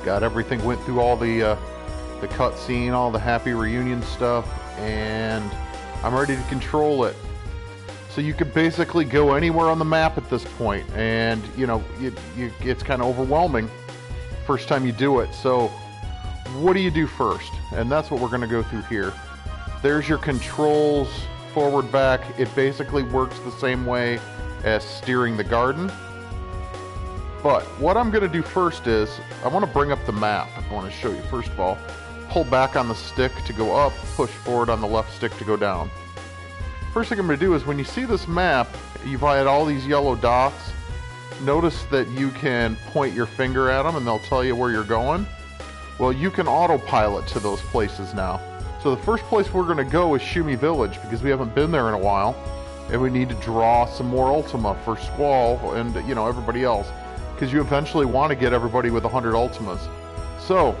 Got everything, went through all the cutscene, all the happy reunion stuff, and I'm ready to control it. So you could basically go anywhere on the map at this point, and you know, it's kind of overwhelming first time you do it. So what do you do first? And that's what we're going to go through here. There's your controls, forward, back. It basically works the same way as steering the garden. But what I'm going to do first is, I want to bring up the map. I want to show you, first of all, pull back on the stick to go up, push forward on the left stick to go down. First thing I'm going to do is, when you see this map, you've had all these yellow dots. Notice that you can point your finger at them and they'll tell you where you're going. Well, you can autopilot to those places now. So the first place we're going to go is Shumi Village, because we haven't been there in a while. And we need to draw some more Ultima for Squall and, you know, everybody else. Because you eventually want to get everybody with 100 Ultimas. So,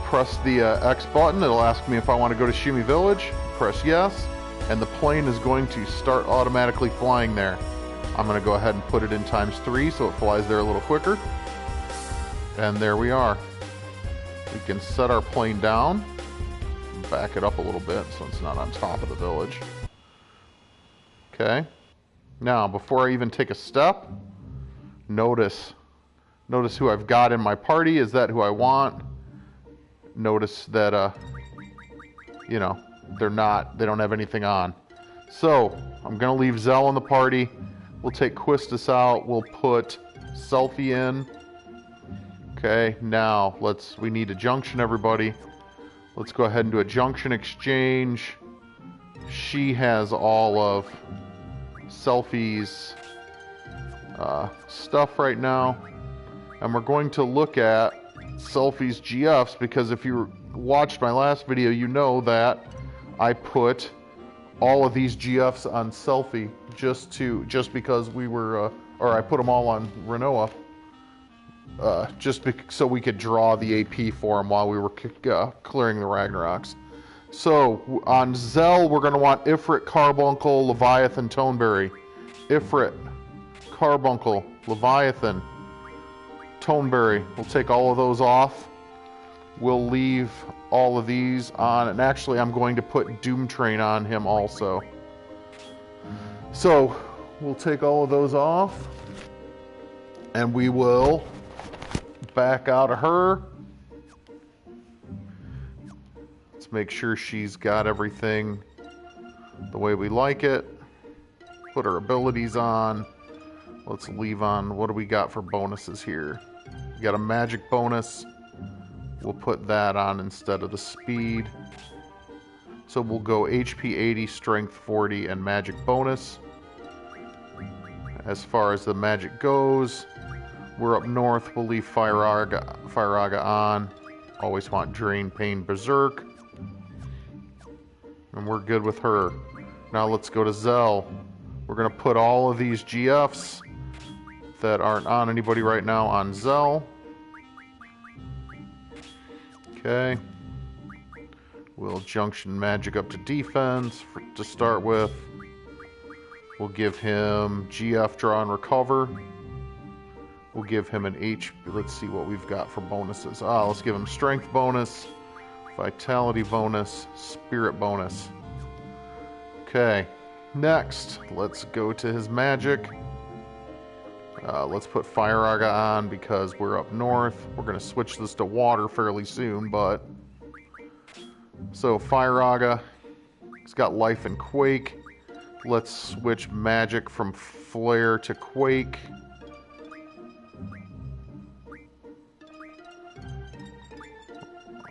press the X button. It'll ask me if I want to go to Shumi Village. Press yes. And the plane is going to start automatically flying there. I'm going to go ahead and put it in ×3 so it flies there a little quicker. And there we are. We can set our plane down. Back it up a little bit so it's not on top of the village. Okay. Now, before I even take a step, notice who I've got in my party. Is that who I want? Notice that, you know, they don't have anything on. So, I'm going to leave Zell in the party. We'll take Quistis out. We'll put Selfie in. Okay, now, we need a junction, everybody. Let's go ahead and do a junction exchange. She has all of Selfie's stuff right now. And we're going to look at Selfie's GFs, because if you watched my last video, you know that I put all of these GFs on Selfie just because we were, or I put them all on Renoa, so we could draw the AP for him while we were clearing the Ragnaroks. So on Zell, we're going to want Ifrit, Carbuncle, Leviathan, Toneberry. Ifrit, Carbuncle, Leviathan, Toneberry. We'll take all of those off. We'll leave all of these on, and actually I'm going to put Doom Train on him also. So we'll take all of those off, and we will back out of her. Let's make sure she's got everything the way we like it. Put her abilities on. Let's leave on, what do we got for bonuses here? We got a magic bonus. We'll put that on instead of the speed. So we'll go HP 80, Strength 40, and magic bonus. As far as the magic goes, we're up north. We'll leave Fire-Aga on. Always want Drain, Pain, Berserk. And we're good with her. Now let's go to Zell. We're going to put all of these GFs that aren't on anybody right now on Zell. Okay. We'll junction magic up to defense to start with. We'll give him GF, draw, and recover. We'll give him an HP. Let's see what we've got for bonuses. Let's give him strength bonus, vitality bonus, spirit bonus. Okay. Next, let's go to his magic. Let's put Fire-Aga on because we're up north. We're going to switch this to water fairly soon, but... So, Fire-Aga, he's got life and quake. Let's switch magic from flare to quake.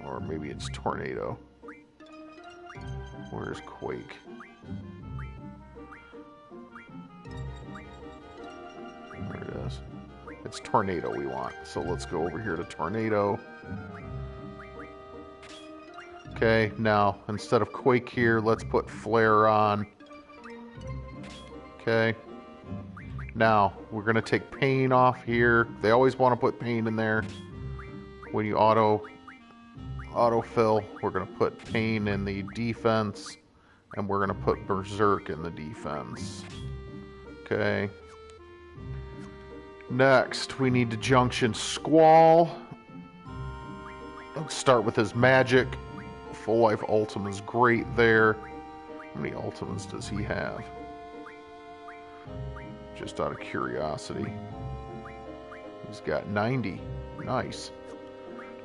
Or maybe it's tornado. Where's quake? There it is. It's tornado we want. So let's go over here to tornado. Okay, now instead of quake here, let's put flare on. Okay. Now we're going to take pain off here. They always want to put pain in there. When you autofill, we're going to put pain in the defense, and we're going to put berserk in the defense. Okay. Next, we need to junction Squall. Let's start with his magic. Full life Ultima's great there. How many Ultimas does he have? Just out of curiosity. He's got 90. Nice.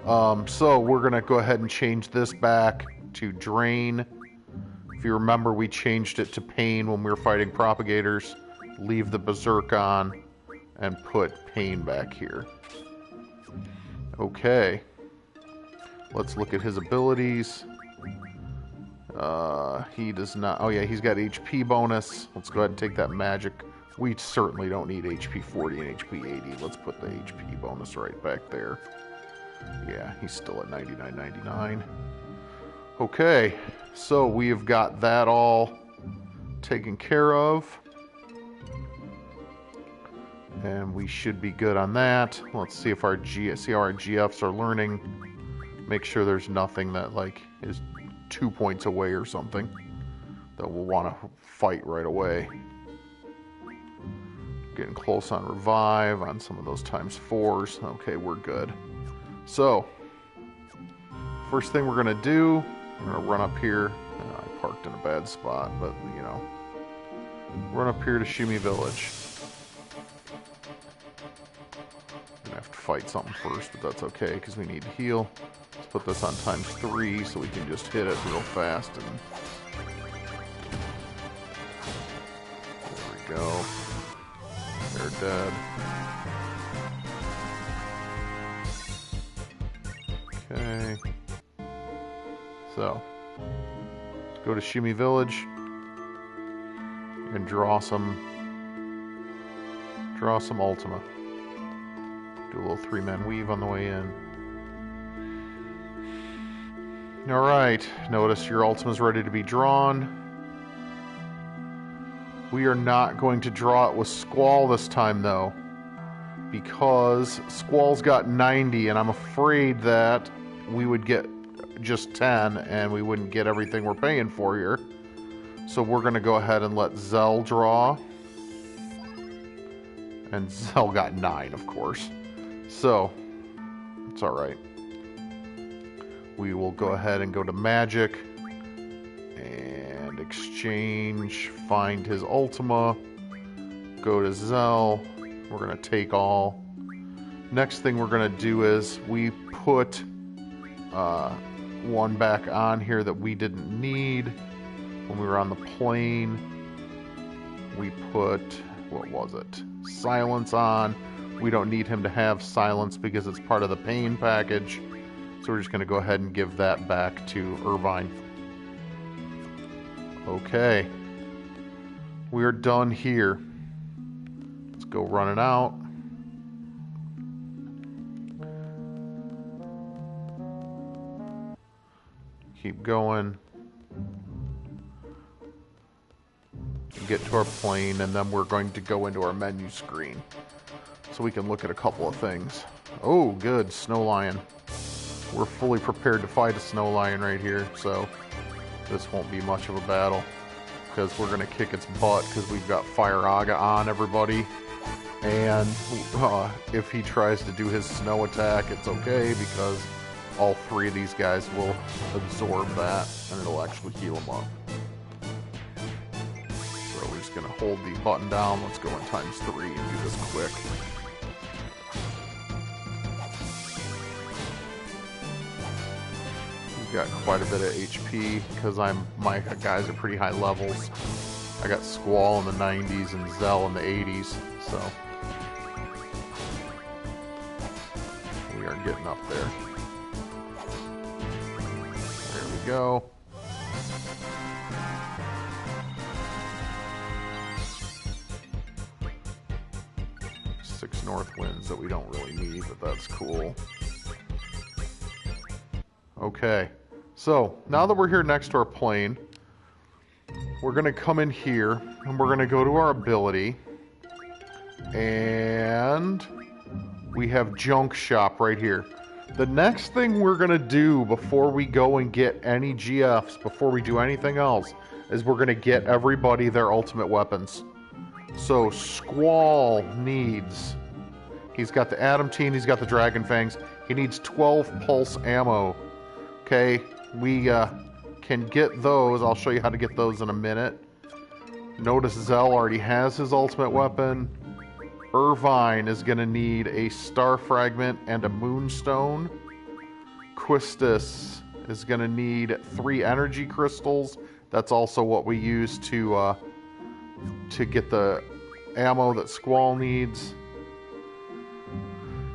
So we're going to go ahead and change this back to Drain. If you remember, we changed it to Pain when we were fighting Propagators. Leave the Berserk on and put Pain back here. Okay. Let's look at his abilities. He does not... Oh yeah, he's got HP bonus. Let's go ahead and take that magic. We certainly don't need HP 40 and HP 80. Let's put the HP bonus right back there. Yeah, he's still at 99.99. Okay, so we have got that all taken care of. And we should be good on that. Let's see if our see how our GFs are learning. Make sure there's nothing that like is 2 points away or something that we'll want to fight right away. Getting close on revive on some of those ×4s. Okay, we're good. So, first thing we're going to do, we're going to run up here. I parked in a bad spot, but, you know. Run up here to Shumi Village. Going to have to fight something first, but that's okay, because we need to heal. Let's put this on ×3, so we can just hit it real fast. And there we go. They're dead. Okay. So, let's go to Shumi Village and draw some Ultima. Do a little 3-man weave on the way in. Alright, notice your Ultima's ready to be drawn. We are not going to draw it with Squall this time, though, because Squall's got 90, and I'm afraid that we would get just 10, and we wouldn't get everything we're paying for here. So we're going to go ahead and let Zell draw. And Zell got 9, of course. So, it's alright. We will go ahead and go to Magic. And exchange, find his Ultima. Go to Zell. We're going to take all. Next thing we're going to do is we put one back on here that we didn't need when we were on the plane. We put, what was it? Silence on. We don't need him to have silence because it's part of the pain package. So we're just going to go ahead and give that back to Irvine. Okay. We are done here. Let's go run it out. Keep going. Get to our plane, and then we're going to go into our menu screen so we can look at a couple of things. Oh, good. Snow Lion. We're fully prepared to fight a Snow Lion right here, so this won't be much of a battle because we're going to kick its butt because we've got Fire Aga on everybody. And if he tries to do his snow attack, it's okay because all 3 of these guys will absorb that and it'll actually heal them up. So we're just going to hold the button down. Let's go in ×3 and do this quick. We've got quite a bit of HP because my guys are pretty high levels. I got Squall in the 90s and Zell in the 80s, so we are getting up there. There we go. Six north winds that we don't really need, but that's cool. Okay, so now that we're here next to our plane, we're going to come in here and we're going to go to our ability, and we have Junk Shop right here. The next thing we're going to do before we go and get any GFs, before we do anything else, is we're going to get everybody their ultimate weapons. So Squall needs He's got the adamantine, he's got the dragon fangs. He needs 12 pulse ammo. Okay, we can get those. I'll show you how to get those in a minute. Notice Zell already has his ultimate weapon. Irvine is going to need a star fragment and a moonstone. Quistis is going to need 3 energy crystals. That's also what we use to get the ammo that Squall needs.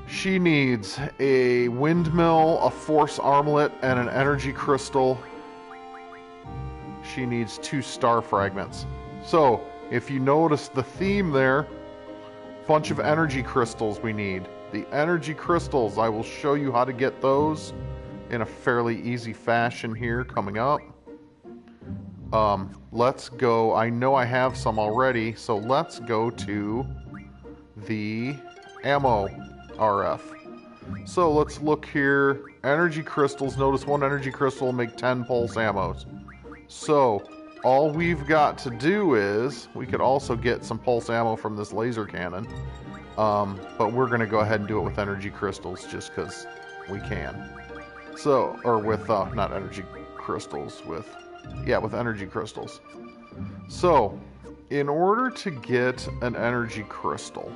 She needs a windmill, a force armlet, and an energy crystal. She needs 2 star fragments. So, if you notice the theme there, bunch of energy crystals we need. The energy crystals, I will show you how to get those in a fairly easy fashion here coming up. Let's go. I know I have some already, so let's go to the ammo RF. So let's look here. Energy crystals. Notice 1 energy crystal will make 10 pulse ammos. So all we've got to do is, we could also get some pulse ammo from this laser cannon, but we're going to go ahead and do it with energy crystals just because we can. So, or with, not energy crystals, with energy crystals. So, in order to get an energy crystal,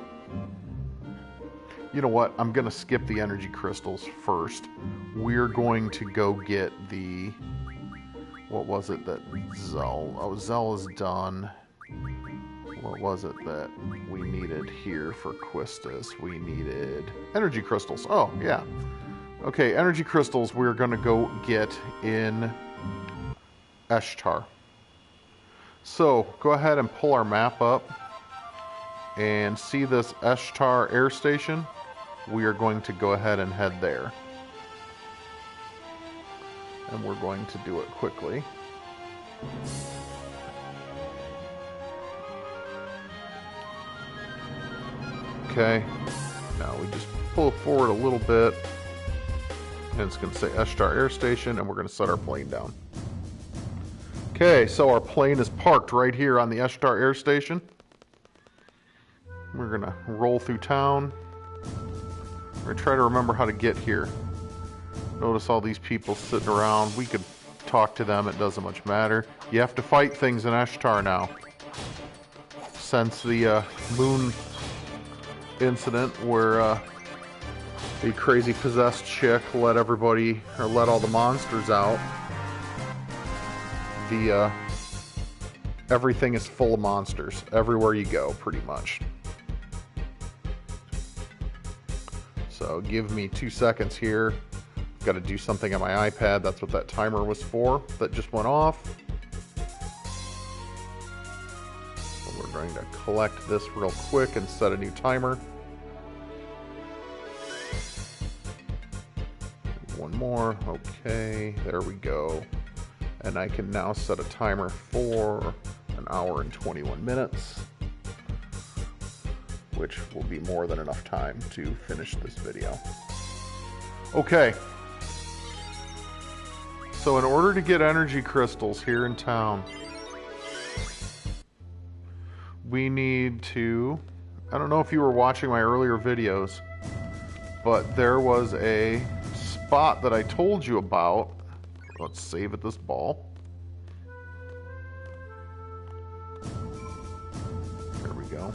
you know what, I'm going to skip the energy crystals first. We're going to go get the, what was it that Zell, Zell is done. What was it that we needed here for Quistis? We needed energy crystals. Oh, yeah. Okay, energy crystals we're going to go get in Eshtar. So, go ahead and pull our map up and see this Eshtar air station. We are going to go ahead and head there. And we're going to do it quickly. Okay, now we just pull it forward a little bit. And it's going to say Eshtar Air Station, and we're going to set our plane down. Okay, so our plane is parked right here on the Eshtar Air Station. We're going to roll through town. We're going to try to remember how to get here. Notice all these people sitting around. We could talk to them. It doesn't much matter. You have to fight things in Eshtar now. Since the moon incident where a crazy possessed chick let everybody, or let all the monsters out. Everything is full of monsters. Everywhere you go, pretty much. So give me 2 seconds here. Got to do something on my iPad. That's what that timer was for. That just went off. So we're going to collect this real quick and set a new timer. One more. Okay, there we go. And I can now set a timer for 1 hour and 21 minutes, which will be more than enough time to finish this video. Okay. So in order to get energy crystals here in town, we need to, I don't know if you were watching my earlier videos, but there was a spot that I told you about. Let's save at this ball. There we go.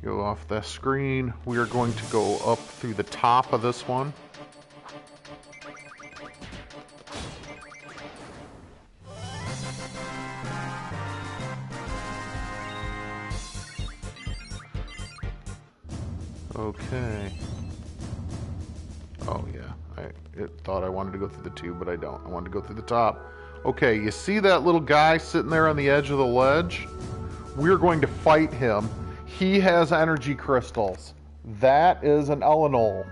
Go off the screen. We are going to go up through the top of this one. Okay. Oh yeah, it thought I wanted to go through the tube, but I don't. I wanted to go through the top. Okay, you see that little guy sitting there on the edge of the ledge? We're going to fight him. He has energy crystals. That is an Elenol.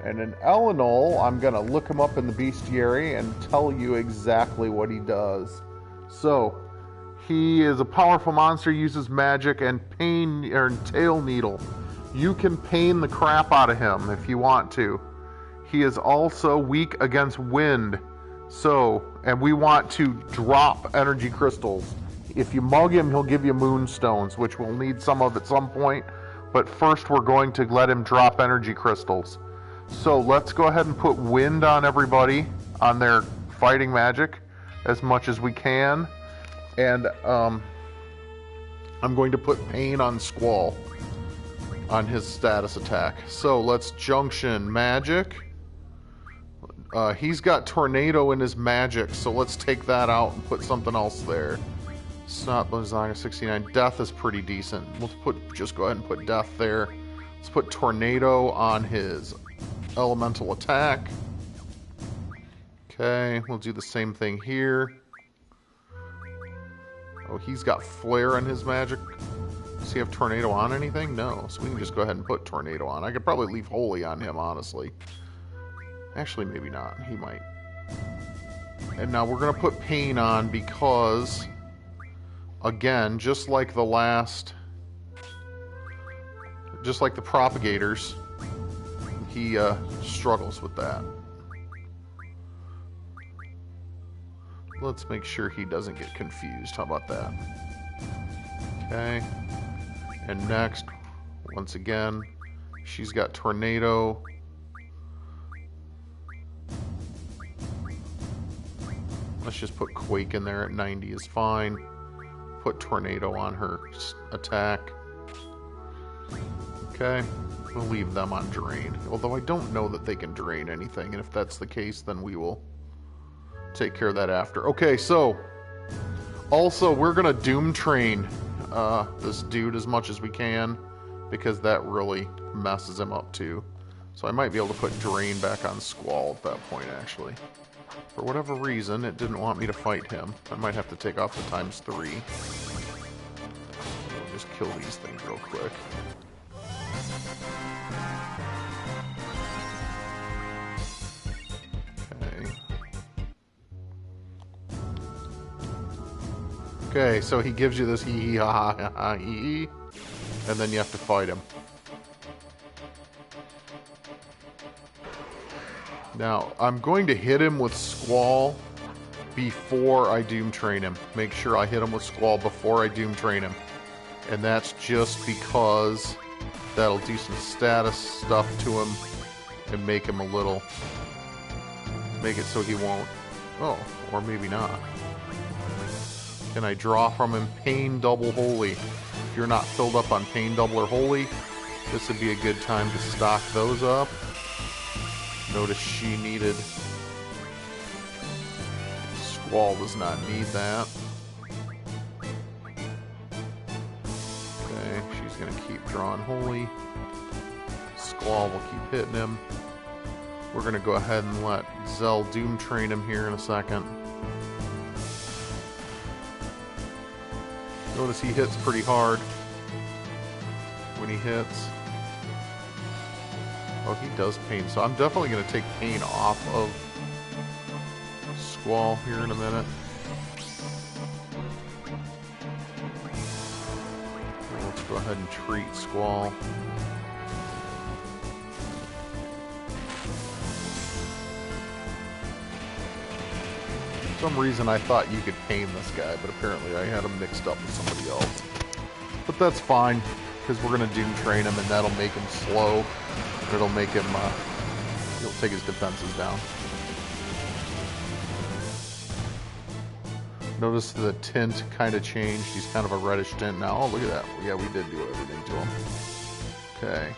And an Elenol, I'm going to look him up in the bestiary and tell you exactly what he does. So, he is a powerful monster, uses magic and pain or tail needle You can pain the crap out of him if you want to. He is also weak against wind. So, and we want to drop energy crystals. If you mug him, he'll give you moonstones, which we'll need some of at some point. But first, we're going to let him drop energy crystals. So let's go ahead and put wind on everybody on their fighting magic as much as we can. And I'm going to put pain on Squall on his status attack. So let's junction magic. He's got tornado in his magic, so let's take that out and put something else there. Snot Lasagna 69. Death is pretty decent. We'll just go ahead and put death there. Let's put tornado on his elemental attack. Okay, we'll do the same thing here. Oh, he's got flare in his magic. Does he have tornado on anything? No, so we can just go ahead and put tornado on. I could probably leave holy on him, honestly. Actually, maybe not. He might. And now we're going to put pain on because, again, just like the propagators, he struggles with that. Let's make sure he doesn't get confused. How about that? Okay. And next, once again, she's got tornado. Let's just put quake in there at 90 is fine. Put tornado on her attack. Okay. We'll leave them on drain. Although I don't know that they can drain anything, and if that's the case, then we will take care of that after. Okay, so also we're gonna doom train this dude as much as we can, because that really messes him up too. So I might be able to put drain back on Squall at that point, actually. For whatever reason, it didn't want me to fight him. I might have to take off the ×3. We'll just kill these things real quick. Okay, so he gives you this hee hee ha ha ha ha hee hee, and then you have to fight him. Now, I'm going to hit him with Squall before I Doom Train him. Make sure I hit him with Squall before I Doom Train him. And that's just because that'll do some status stuff to him and make him a little... make it so he won't... oh, or maybe not. Can I draw from him Pain Double Holy? If you're not filled up on Pain Double or Holy, this would be a good time to stock those up. Notice she needed... Squall does not need that. Okay, she's going to keep drawing Holy. Squall will keep hitting him. We're going to go ahead and let Zell Doom Train him here in a second. Notice he hits pretty hard when he hits. Oh, he does pain. So I'm definitely going to take pain off of Squall here in a minute. Let's go ahead and treat Squall. For some reason I thought you could pain this guy, but apparently I had him mixed up with somebody else. But that's fine, because we're going to Doom Train him, and that'll make him slow. And it'll make him, he'll take his defenses down. Notice the tint kind of changed. He's kind of a reddish tint now. Oh, look at that. Yeah, we did do everything to him. Okay.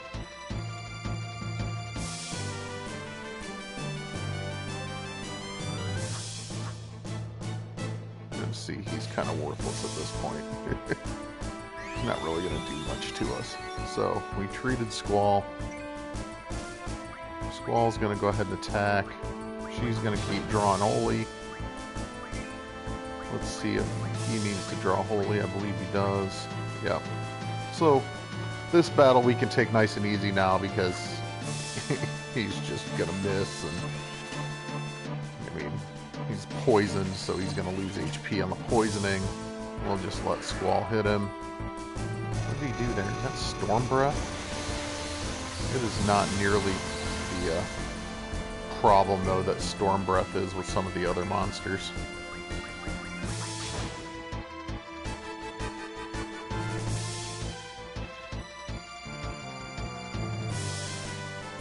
See, he's kind of worthless at this point. He's not really going to do much to us. So, we treated Squall. Squall's going to go ahead and attack. She's going to keep drawing Holy. Let's see if he needs to draw Holy. I believe he does. Yep. So, this battle we can take nice and easy now because he's just going to miss. And I mean... he's poisoned, so he's going to lose HP on the poisoning. We'll just let Squall hit him. What did he do there? Is that Storm Breath? It is not nearly the problem, though, that Storm Breath is with some of the other monsters.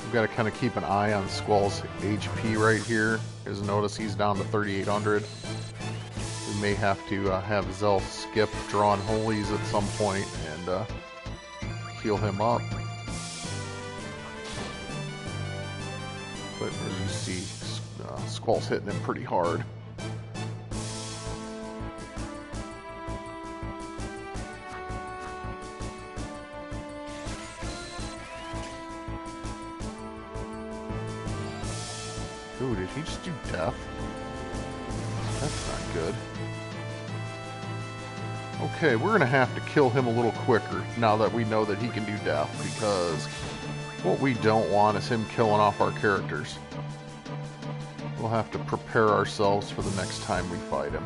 We've got to kind of keep an eye on Squall's HP right here. Because notice he's down to 3,800. We may have to have Zell skip Drawn Holies at some point and heal him up. But as you see, Squall's hitting him pretty hard. Ooh, did he just do death? That's not good. Okay, we're going to have to kill him a little quicker now that we know that he can do death, because what we don't want is him killing off our characters. We'll have to prepare ourselves for the next time we fight him.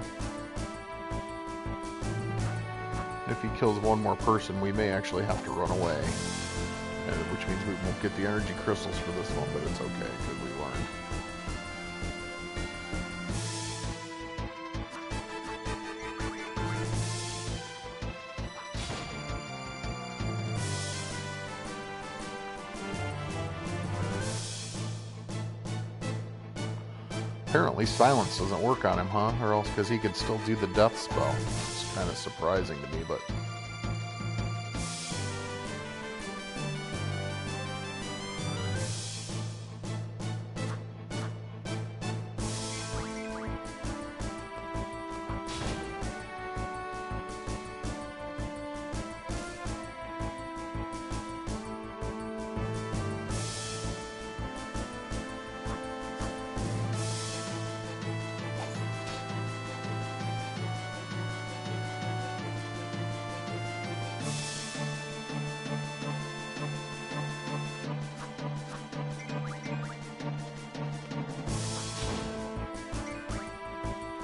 If he kills one more person, we may actually have to run away. Which means we won't get the energy crystals for this one, but it's okay, because we learned. Apparently silence doesn't work on him, huh? Or else because he could still do the death spell. It's kind of surprising to me, but...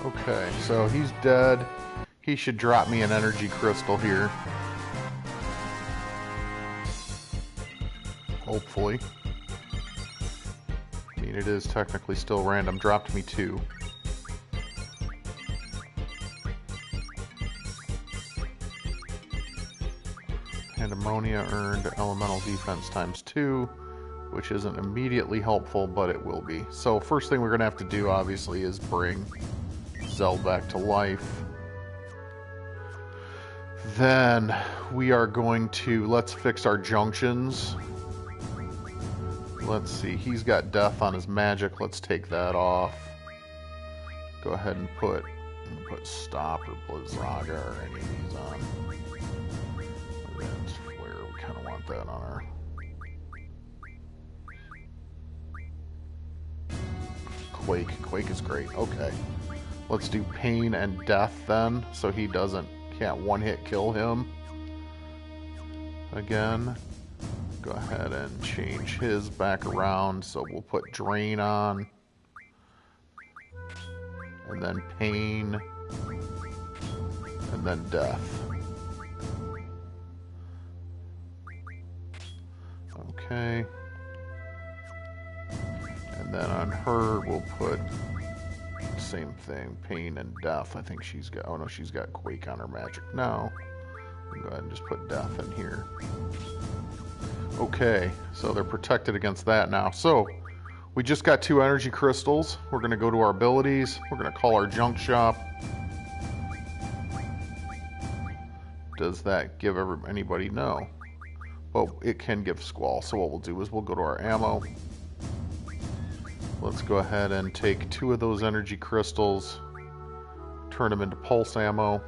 Okay, so he's dead. He should drop me an energy crystal here. Hopefully. I mean, it is technically still random. Dropped me 2. Pandemonium earned elemental defense times 2, which isn't immediately helpful, but it will be. So first thing we're going to have to do, obviously, is bring Zell back to life. Then we are going to, let's fix our junctions. Let's see, he's got death on his magic. Let's take that off. Go ahead and put Stop or Blizzaga or any of these on. That's where we kind of want that on our... Quake is great. Okay. Let's do pain and death then, so he can't one-hit kill him. Again, go ahead and change his back around, so we'll put drain on, and then pain, and then death. Okay. And then on her, we'll put same thing, pain and death. I think she's got, oh no, she's got quake on her magic now. Go ahead and just put death in here. Okay, so they're protected against that now. So we just got 2 energy crystals. We're going to go to our abilities. We're going to call our junk shop. Does that give anybody? No. But it can give Squall. So what we'll do is we'll go to our ammo. Let's go ahead and take 2 of those energy crystals, turn them into pulse ammo.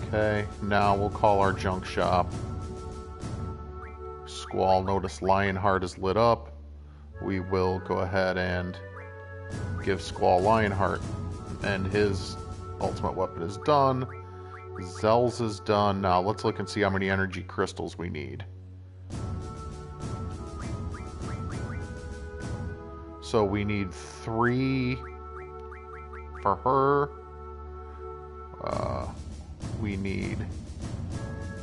Okay, now we'll call our junk shop. Squall, notice Lionheart is lit up. We will go ahead and give Squall Lionheart, and his ultimate weapon is done. Zell's is done. Now let's look and see how many energy crystals we need. So we need 3 for her. We need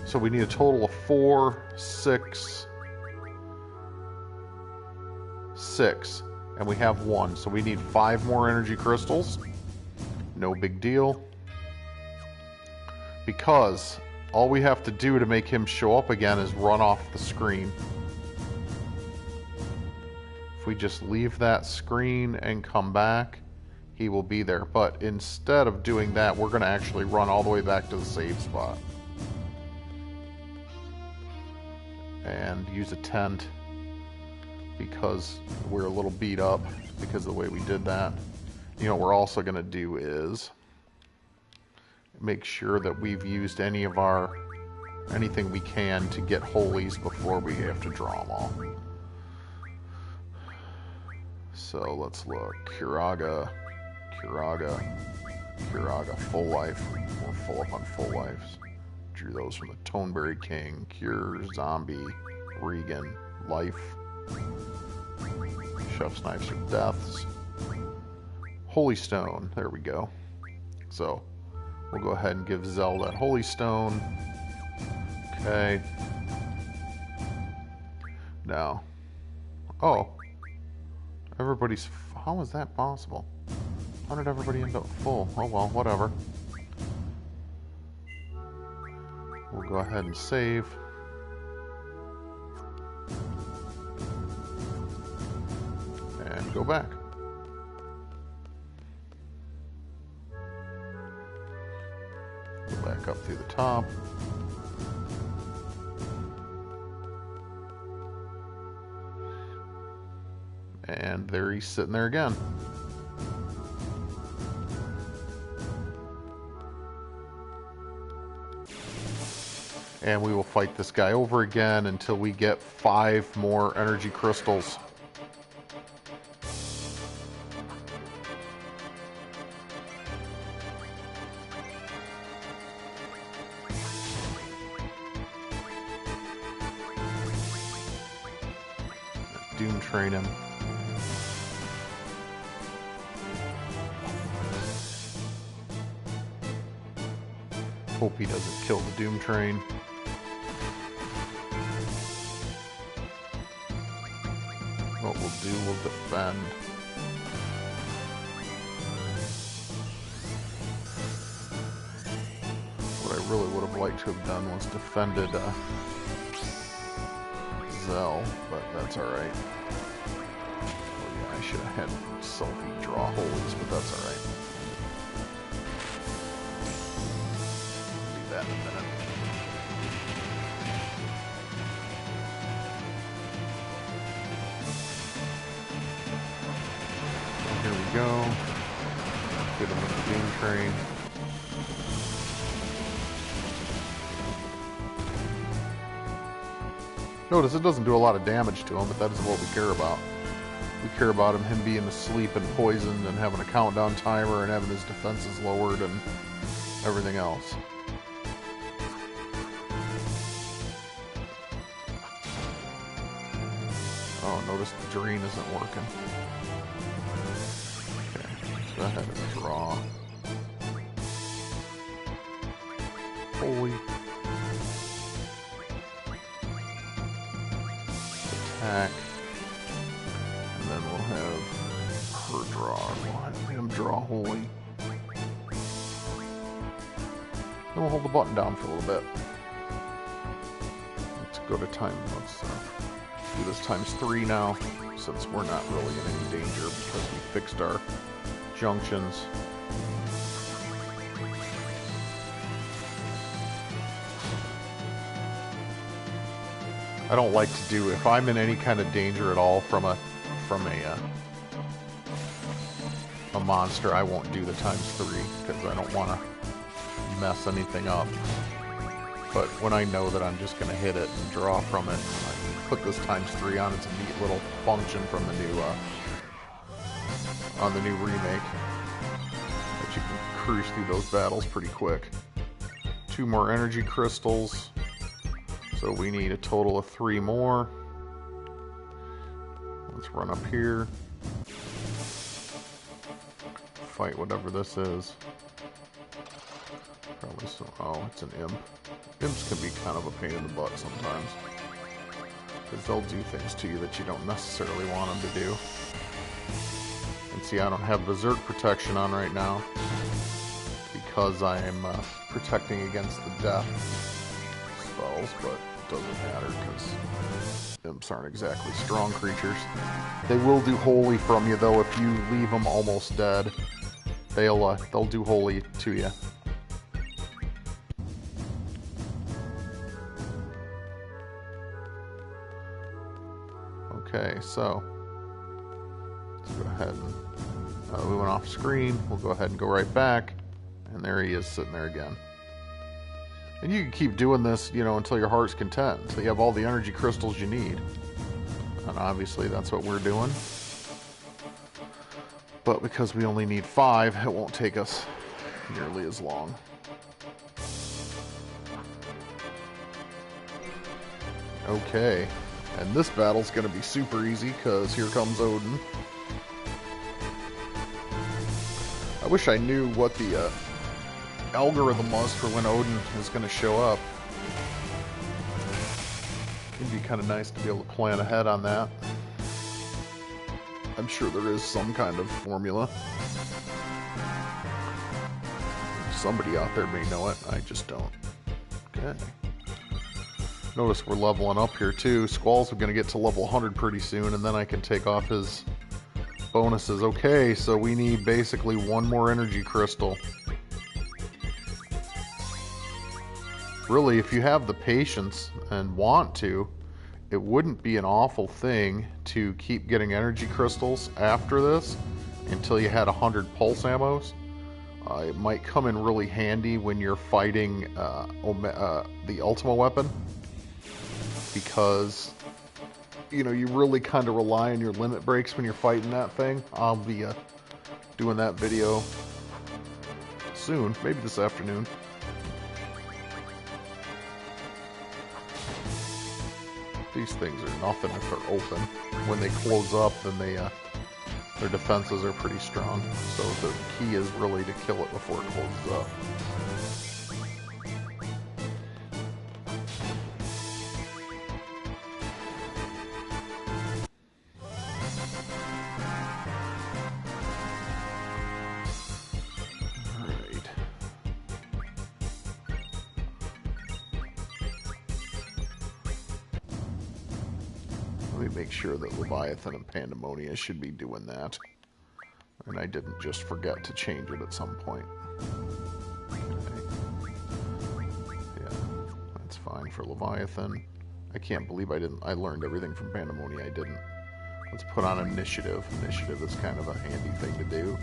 a total of 4, 6, 6, and we have 1, so we need 5 more energy crystals. No big deal. Because all we have to do to make him show up again is run off the screen. If we just leave that screen and come back, he will be there. But instead of doing that, we're going to actually run all the way back to the save spot. And use a tent because we're a little beat up because of the way we did that. You know what we're also going to do is make sure that we've used anything we can to get holies before we have to draw them all. So let's look. Kiraga, full life. We're full up on full lives. Drew those from the Toneberry King, Cure, Zombie, Regan, Life, Chef's Knives or Deaths, Holy Stone. There we go. So we'll go ahead and give Zell that Holy Stone. Okay. Now, oh, everybody's. How is that possible? How did everybody end up full? Oh well, whatever. We'll go ahead and save. And go back. Go back up through the top. And there he's sitting there again. And we will fight this guy over again until we get 5 more energy crystals. Doom train him. Hope he doesn't kill the Doom train. What we'll do, we'll defend. What I really would have liked to have done was defended Zell, but that's alright. Oh yeah, I should have had Selfie draw holies, but that's alright. Do that in a minute. Here we go. Get him with the Doom train. Notice it doesn't do a lot of damage to him, but that isn't what we care about. We care about him being asleep and poisoned and having a countdown timer and having his defenses lowered and everything else. Oh, notice the drain isn't working. Okay, so I had to draw. Holy. Attack. And then we'll have her draw. We'll have him draw Holy. Then we'll hold the button down for a little bit. Let's go to time. Let's do this times 3 now, since we're not really in any danger because we fixed our junctions. I don't like to do, if I'm in any kind of danger at all from a monster, I won't do the times 3 because I don't want to mess anything up. But when I know that I'm just going to hit it and draw from it, I put this times 3 on. It's a neat little function from the new on the new remake that you can cruise through those battles pretty quick. 2 more energy crystals. So we need a total of 3 more. Let's run up here. Fight whatever this is. Probably some, oh, it's an imp. Imps can be kind of a pain in the butt sometimes. Because they'll do things to you that you don't necessarily want them to do. And see, I don't have Berserk protection on right now because I am protecting against the death spells, but it doesn't matter because imps aren't exactly strong creatures. They will do holy from you, though, if you leave them almost dead. They'll do holy to you. Okay, so let's go ahead and we went off screen. We'll go ahead and go right back, and there he is sitting there again. And you can keep doing this, you know, until your heart's content, until you have all the energy crystals you need. And obviously that's what we're doing. But because we only need 5, it won't take us nearly as long. Okay. And this battle's going to be super easy, because here comes Odin. I wish I knew what the algorithm was for when Odin is going to show up. It'd be kind of nice to be able to plan ahead on that. I'm sure there is some kind of formula. Somebody out there may know it, I just don't. Okay. Notice we're leveling up here too. Squall's going to get to level 100 pretty soon, and then I can take off his bonuses. Okay, so we need basically 1 more energy crystal. Really, if you have the patience and want to, it wouldn't be an awful thing to keep getting energy crystals after this until you had 100 pulse ammos. It might come in really handy when you're fighting the Ultima weapon, because, you know, you really kind of rely on your limit breaks when you're fighting that thing. I'll be doing that video soon, maybe this afternoon. These things are nothing if they're open. When they close up, then their defenses are pretty strong. So the key is really to kill it before it closes up. Let me make sure that Leviathan and Pandemonia should be doing that. And I didn't just forget to change it at some point. Okay. Yeah, that's fine for Leviathan. I can't believe I learned everything from Pandemonia. I didn't. Let's put on Initiative. Initiative is kind of a handy thing to do.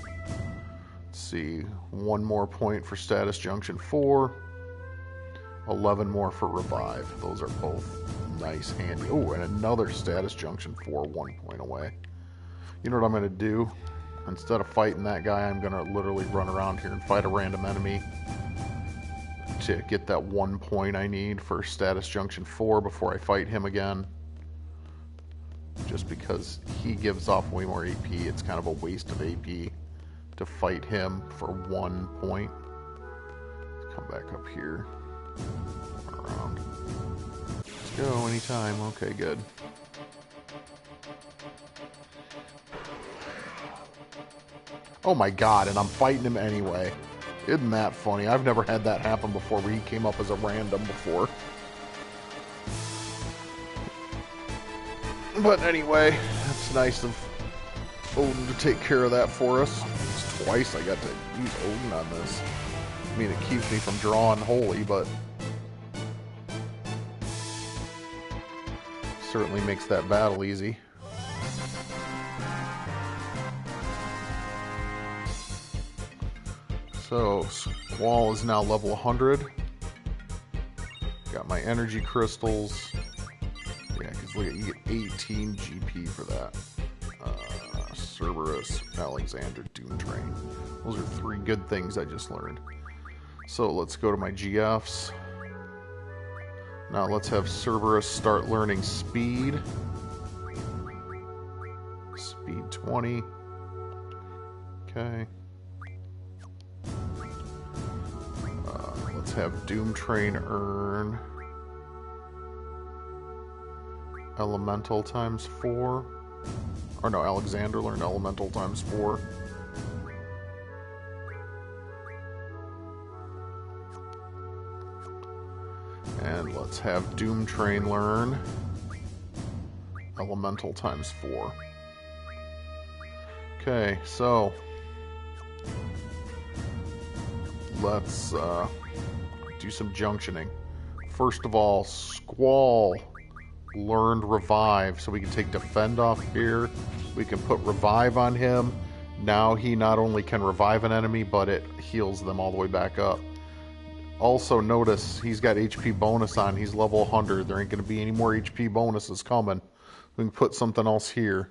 Let's see. 1 more point for Status Junction 4. 11 more for Revive. Those are both nice, handy. Oh, and another Status Junction 4, 1 point away. You know what I'm going to do? Instead of fighting that guy, I'm going to literally run around here and fight a random enemy to get that 1 point I need for Status Junction 4 before I fight him again. Just because he gives off way more AP, it's kind of a waste of AP to fight him for 1 point. Let's come back up here. Run around. Let's go anytime. Okay, good. Oh my god, and I'm fighting him anyway. Isn't that funny? I've never had that happen before where he came up as a random before. But anyway, it's nice of Odin to take care of that for us. It's twice I got to use Odin on this. I mean, it keeps me from drawing holy, but certainly makes that battle easy. So, Squall is now level 100. Got my energy crystals. Yeah, because look at, you get 18 GP for that. Cerberus, Alexander, Doom Train. Those are 3 good things I just learned. So let's go to my GFs. Now let's have Cerberus start learning speed. Speed 20. Okay. Let's have Doom Train earn Elemental times 4. Or no, Alexander learned elemental times 4. And let's have Doom Train learn elemental times 4. Okay, so let's do some junctioning. First of all, Squall learned Revive, so we can take Defend off here. We can put Revive on him. Now he not only can revive an enemy, but it heals them all the way back up. Also notice he's got HP bonus on. He's level 100. There ain't going to be any more HP bonuses coming. We can put something else here.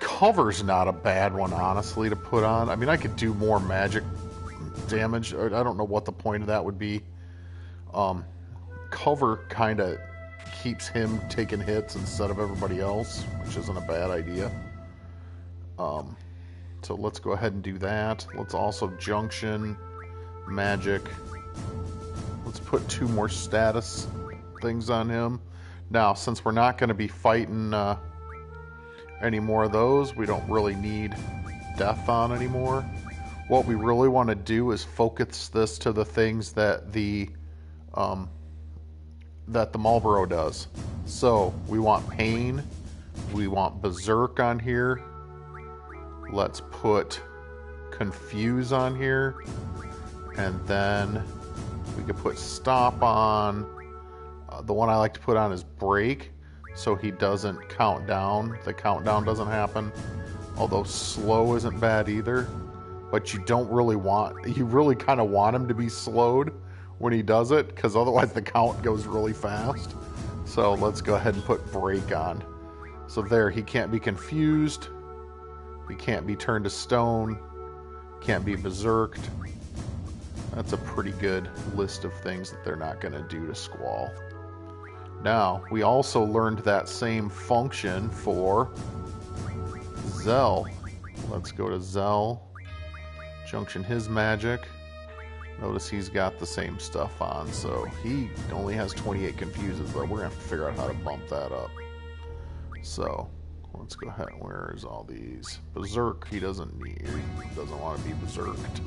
Cover's not a bad one, honestly, to put on. I mean, I could do more magic damage. I don't know what the point of that would be. Cover kind of keeps him taking hits instead of everybody else, which isn't a bad idea. So let's go ahead and do that. Let's also junction magic. Let's put 2 more status things on him. Now, since we're not going to be fighting any more of those, we don't really need death on anymore. What we really want to do is focus this to the things that the Marlboro does. So we want Pain, we want Berserk on here. Let's put Confuse on here, and then we could put Stop on. The one I like to put on is Break, so he doesn't count down. The countdown doesn't happen. Although Slow isn't bad either, but you don't really want, you really kind of want him to be slowed when he does it, because otherwise the count goes really fast. So let's go ahead and put Break on. So there, he can't be confused, he can't be turned to stone, can't be berserked. That's a pretty good list of things that they're not going to do to Squall. Now, we also learned that same function for Zell. Let's go to Zell, junction his magic. Notice he's got the same stuff on, so he only has 28 confuses, but we're going to have to figure out how to bump that up. So, let's go ahead. Where's all these? Berserk, he doesn't need, he doesn't want to be berserked.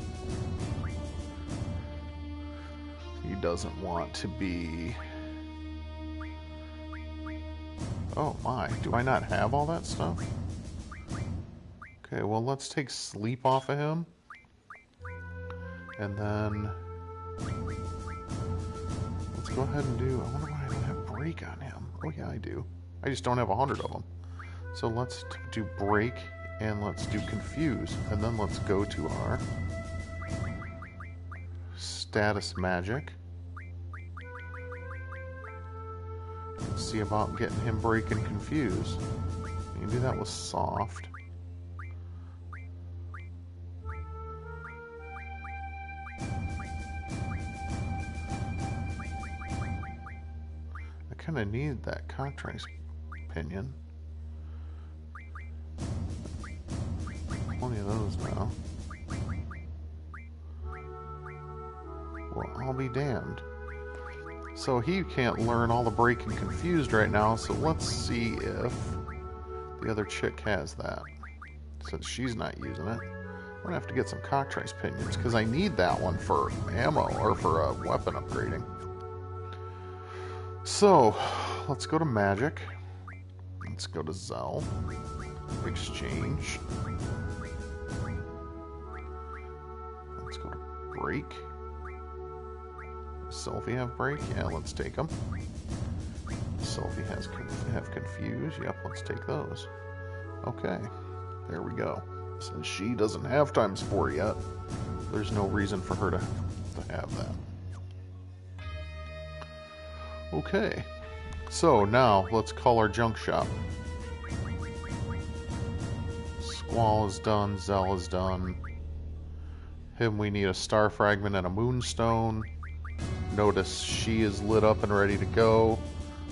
He doesn't want to be... Oh my, do I not have all that stuff? Okay, well let's take Sleep off of him. And then... let's go ahead and do... I wonder why I don't have Break on him. Oh yeah, I do. I just don't have 100 of them. So let's do Break, and let's do Confuse. And then let's go to our... status magic. Let's see about getting him Break and Confuse. You can do that with Soft. I kind of need that Contrace Pinion. Plenty of those now. Well, I'll be damned. So he can't learn all the Break and Confused right now, so let's see if the other chick has that. Since she's not using it, we're gonna have to get some Cockatrice Pinions, because I need that one for ammo, or for weapon upgrading. So, let's go to Magic. Let's go to Zell. Exchange. Let's go to Break. Selfie have Break? Yeah, let's take them. Selfie have Confuse? Yep, let's take those. Okay, there we go. Since she doesn't have ×4 yet, there's no reason for her to have that. Okay, so now let's call our junk shop. Squall is done, Zell is done. Him, we need a Star Fragment and a Moonstone. Notice she is lit up and ready to go,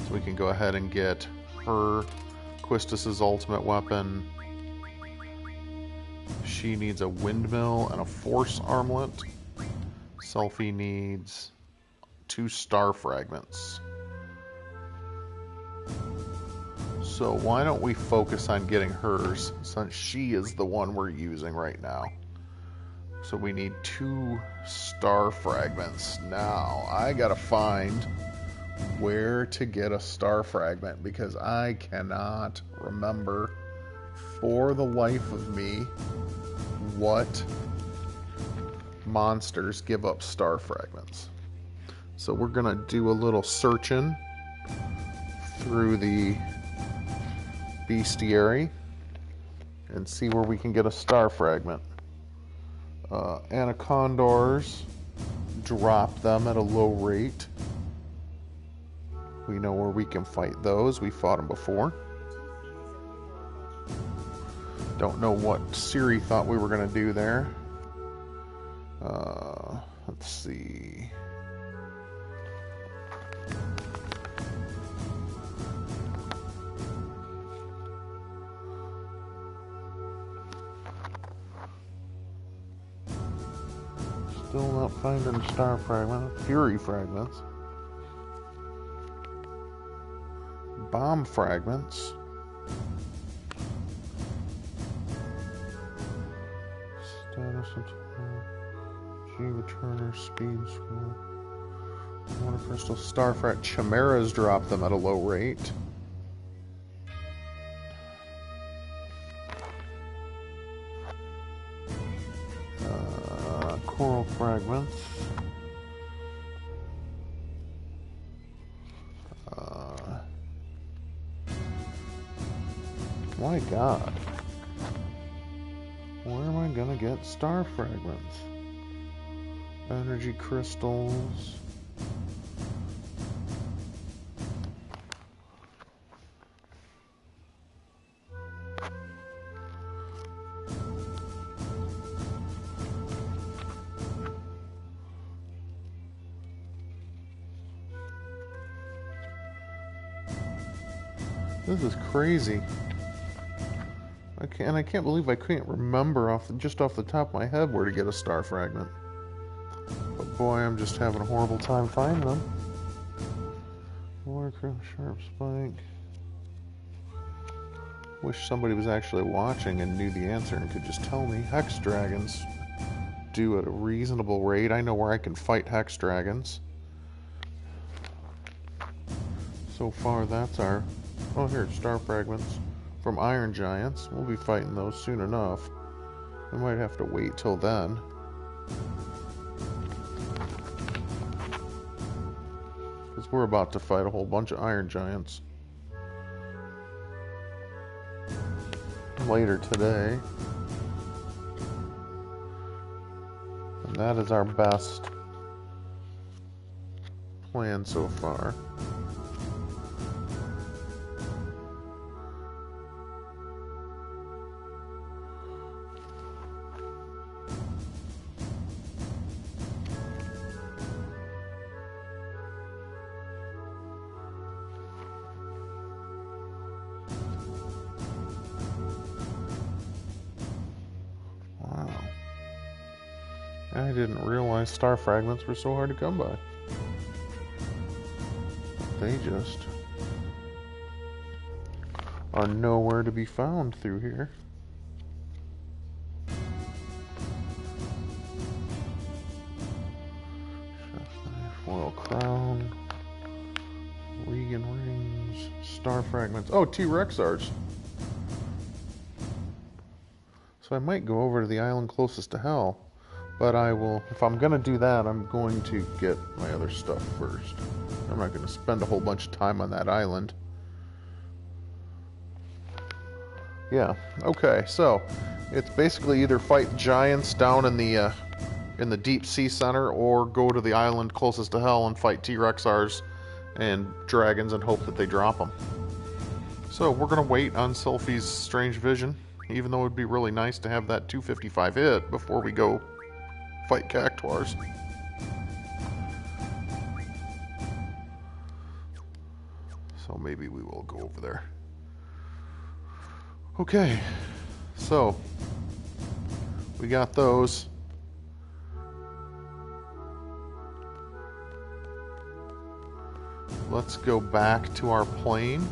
so we can go ahead and get her Quistis's ultimate weapon. She needs a Windmill and a Force Armlet. Selfie needs 2 Star Fragments. So why don't we focus on getting hers, since she is the one we're using right now. So we need 2 star fragments. Now, I gotta find where to get a star fragment, because I cannot remember for the life of me what monsters give up star fragments. So we're gonna do a little searching through the bestiary and see where we can get a star fragment. Anacondors drop them at a low rate. We know where we can fight those. We fought them before. Don't know what Siri thought we were going to do there. Let's see. Still not finding star fragment. Fury fragments. Bomb fragments. Status of G returner speed scroll. Water crystal star frag. Chimeras drop them at a low rate. Coral fragments. My God. Where am I gonna get star fragments? Energy crystals. This is crazy. I can't believe I can't remember just off the top of my head where to get a star fragment. But boy, I'm just having a horrible time finding them. Watercraft, sharp spike. Wish somebody was actually watching and knew the answer and could just tell me. Hex dragons do at a reasonable rate. I know where I can fight hex dragons. So far, that's our... Oh, here, star fragments from iron giants. We'll be fighting those soon enough. We might have to wait till then. Because we're about to fight a whole bunch of iron giants later today. And that is our best plan so far. I didn't realize star fragments were so hard to come by. They just are nowhere to be found through here. Foil crown, Regan rings, star fragments. Oh, T-Rexars. So I might go over to the island closest to hell. But I will, if I'm going to do that, I'm going to get my other stuff first. I'm not going to spend a whole bunch of time on that island. Yeah, okay, so it's basically either fight giants down in the deep sea center or go to the island closest to hell and fight T-Rexars and dragons and hope that they drop them. So we're going to wait on Sylphie's strange vision, even though it would be really nice to have that 255 hit before we go fight cactuars. So maybe we will go over there. Okay, so we got those. let's go back to our plane.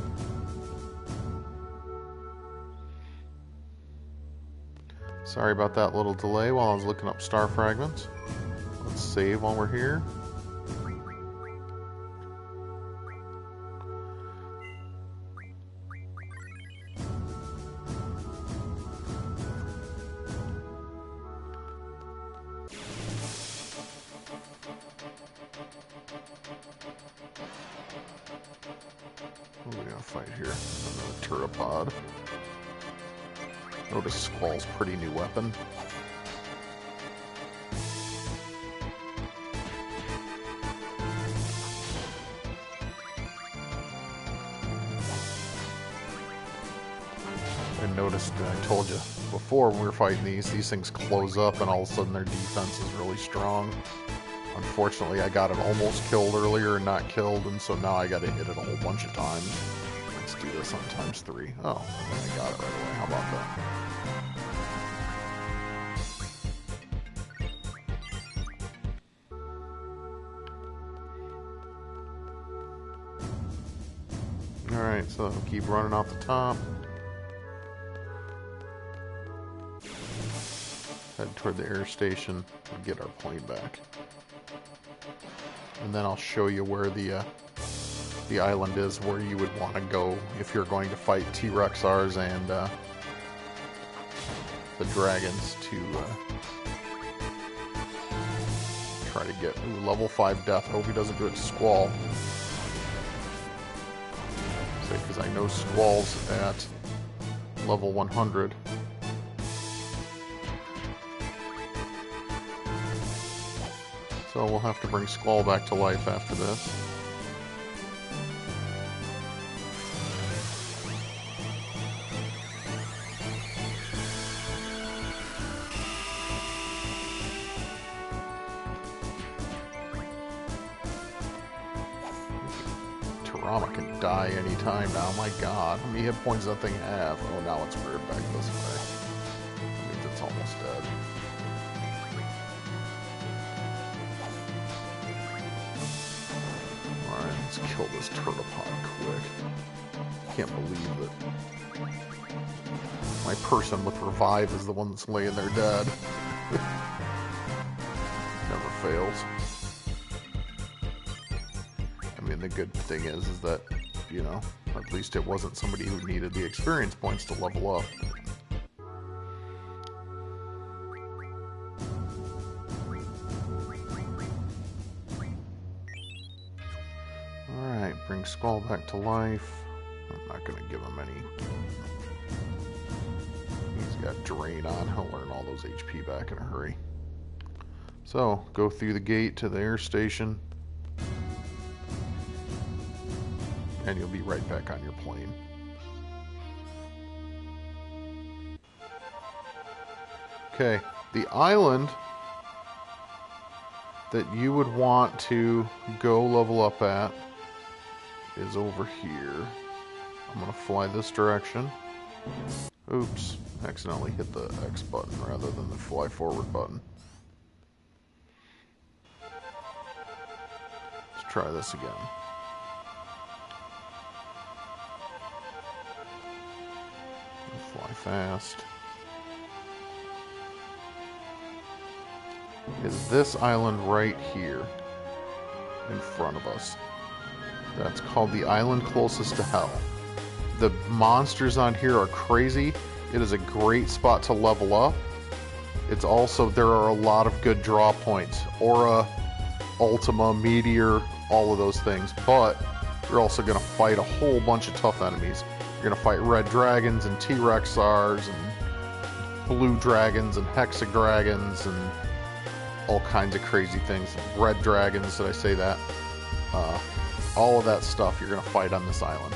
Sorry about that little delay while I was looking up star fragments. Let's save while we're here. What are we gonna fight here? Another pteropod. Notice Squall's pretty new weapon. I noticed, I told you before when we were fighting these things close up and all of a sudden their defense is really strong. Unfortunately, I got it almost killed earlier and not killed, and so now I gotta hit it a whole bunch of times. Let's do this on ×3. Oh, I got it right away. How about that? Alright, so keep running off the top. Head toward the air station and get our plane back. And then I'll show you where the island is where you would want to go if you're going to fight T-Rexars and the dragons to try to get level 5 death. I hope he doesn't do it to Squall. Because I know Squall's at level 100. So we'll have to bring Squall back to life after this. Can die anytime now. My god. How many hit points does that thing have? Oh, now it's reared back this way. That means it's almost dead. Alright, let's kill this pteropod quick. Can't believe that my person with revive is the one that's laying there dead. Never fails. I mean, the good thing is that, you know, at least it wasn't somebody who needed the experience points to level up. Alright, bring Squall back to life. I'm not going to give him any. He's got Drain on. He'll learn all those HP back in a hurry. So, go through the gate to the air station. And you'll be right back on your plane. Okay, the island that you would want to go level up at is over here. I'm going to fly this direction. Oops, accidentally hit the X button rather than the fly forward button. Let's try this again. Fly fast. Is this island right here in front of us? That's called the island closest to hell. The monsters on here are crazy. It is a great spot to level up. It's also, there are a lot of good draw points. Aura, Ultima, Meteor, all of those things. But you're also going to fight a whole bunch of tough enemies. You're going to fight red dragons and T-Rexars and blue dragons and hexadragons and all kinds of crazy things. Red dragons, did I say that? All of that stuff you're going to fight on this island.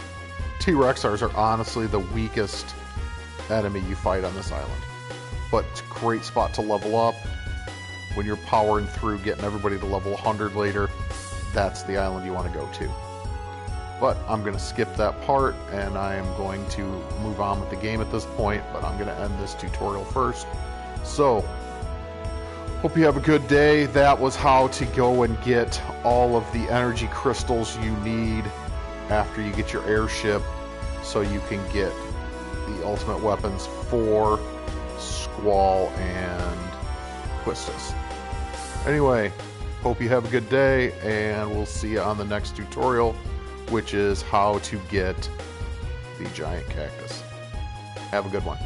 T-Rexars are honestly the weakest enemy you fight on this island. But it's a great spot to level up. When you're powering through, getting everybody to level 100 later, that's the island you want to go to. But I'm going to skip that part, and I am going to move on with the game at this point, but I'm going to end this tutorial first. So, Hope you have a good day. That was how to go and get all of the energy crystals you need after you get your airship, so you can get the ultimate weapons for Squall and Quistis. Anyway, hope you have a good day, and we'll see you on the next tutorial, which is how to get the giant cactus. Have a good one.